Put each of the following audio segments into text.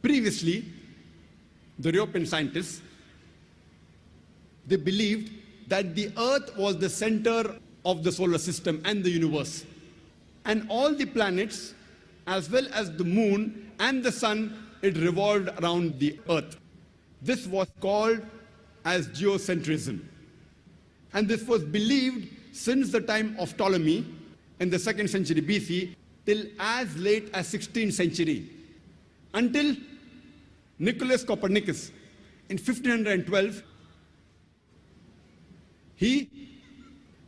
Previously, the European scientists, they believed that the Earth was the center of the solar system and the universe. And all the planets, as well as the moon and the sun, it revolved around the Earth. This was called as geocentrism. And this was believed since the time of Ptolemy in the 2nd century BC till as late as 16th century, until Nicholas Copernicus in 1512, he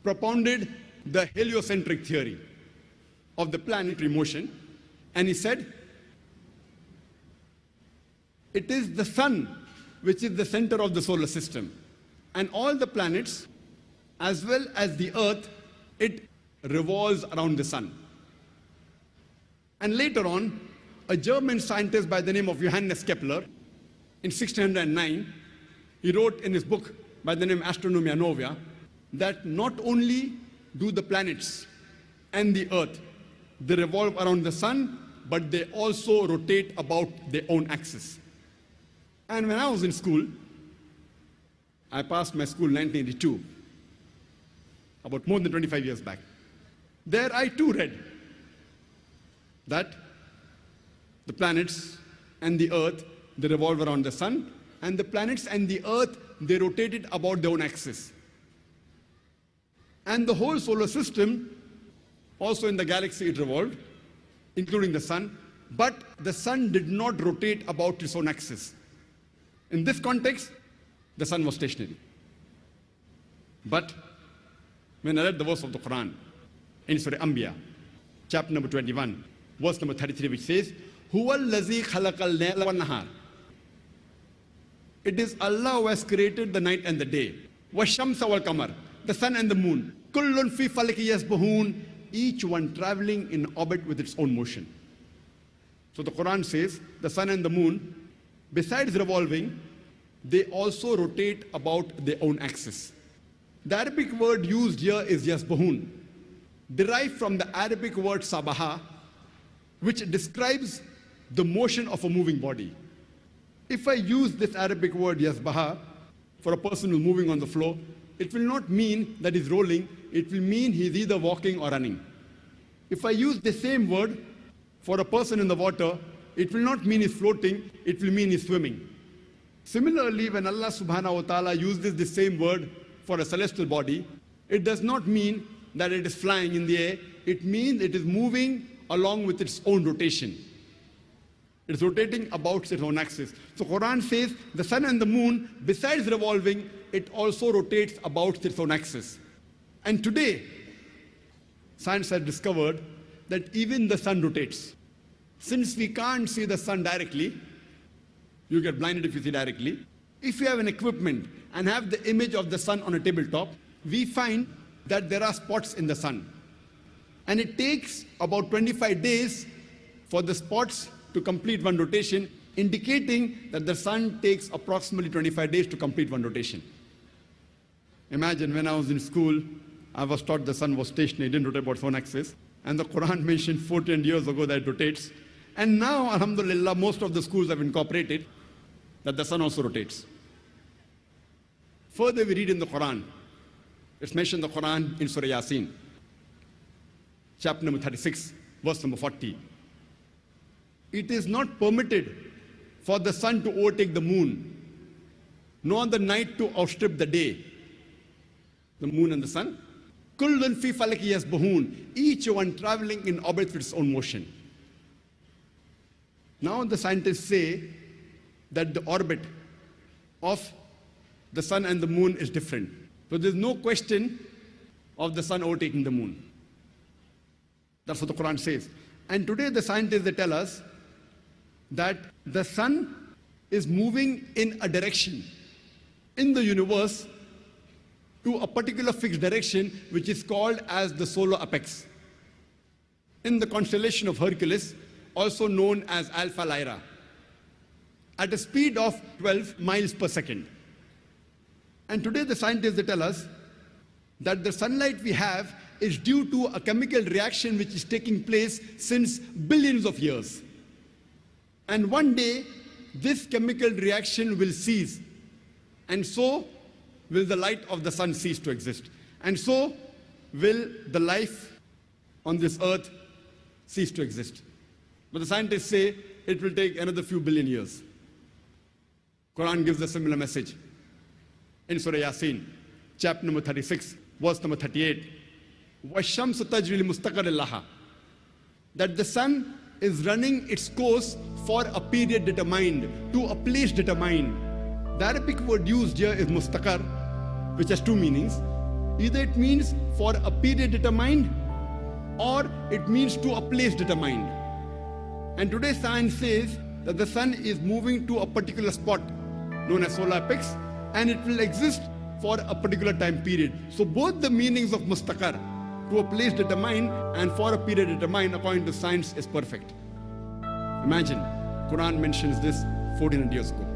propounded the heliocentric theory of the planetary motion, and he said, it is the sun which is the center of the solar system, and all the planets, as well as the Earth, it revolves around the sun. And later on, a German scientist by the name of Johannes Kepler, in 1609, he wrote in his book by the name Astronomia Novia, that not only do the planets and the Earth, they revolve around the sun, but they also rotate about their own axis. And when I was in school, I passed my school in 1982, about more than 25 years back. There I too read that the planets and the Earth, they revolve around the sun, and the planets and the Earth, they rotated about their own axis. And the whole solar system, also in the galaxy, it revolved, including the sun, but the sun did not rotate about its own axis. In this context, the sun was stationary. But when I read the verse of the Quran in Surah Anbiya, chapter number 21, verse number 33, which says, Huwa allazi khalaqal layla wan nahar. It is Allah who has created the night and the day. Washamsa wal qamar, the sun and the moon. Kullun fi falaki yasbahun, each one traveling in orbit with its own motion. So the Quran says the sun and the moon, besides revolving, they also rotate about their own axis. The Arabic word used here is yasbahun, derived from the Arabic word sabaha, which describes the motion of a moving body. If I use this Arabic word yasbaha for a person who's moving on the floor, it will not mean that he's rolling, it will mean he's either walking or running. If I use the same word for a person in the water, it will not mean he's floating, it will mean he's swimming. Similarly, when Allah subhanahu wa ta'ala uses the same word for a celestial body, it does not mean that it is flying in the air, it means it is moving along with its own rotation. It's rotating about its own axis. So Quran says the sun and the moon, besides revolving, it also rotates about its own axis. And today, science has discovered that even the sun rotates. Since we can't see the sun directly, you get blinded if you see directly. If you have an equipment and have the image of the sun on a tabletop, we find that there are spots in the sun. And it takes about 25 days for the spots to complete one rotation, indicating that the sun takes approximately 25 days to complete one rotation. Imagine when I was in school, I was taught the sun was stationary, it didn't rotate about its own axis. And the Quran mentioned 14 years ago that it rotates. And now, alhamdulillah, most of the schools have incorporated that the sun also rotates. Further, we read in the Quran, it's mentioned in the Quran in Surah Yasin, chapter number 36, verse number 40. It is not permitted for the sun to overtake the moon, nor the night to outstrip the day. The moon and the sun. Kullun fi falaki yasbahun, each one traveling in orbit with its own motion. Now the scientists say that the orbit of the sun and the moon is different. So there's no question of the sun overtaking the moon. That's what the Quran says. And today the scientists, they tell us that the sun is moving in a direction in the universe to a particular fixed direction, which is called as the solar apex. In the constellation of Hercules, also known as Alpha Lyra, at a speed of 12 miles per second. And today the scientists, they tell us that the sunlight we have is due to a chemical reaction which is taking place since billions of years. And one day, this chemical reaction will cease. And so will the light of the sun cease to exist. And so will the life on this earth cease to exist. But the scientists say it will take another few billion years. Quran gives a similar message. In Surah Yasin, chapter number 36, verse number 38, والشمس تجري لمستقر لها, that the sun is running its course for a period determined, to a place determined. The Arabic word used here is mustaqar, which has two meanings. Either it means for a period determined, or it means to a place determined. And today science says that the sun is moving to a particular spot known as solar apex, and it will exist for a particular time period. So both the meanings of mustaqar, to a place determined and for a period determined according to science, is perfect. Imagine, Quran mentions this 1400 years ago.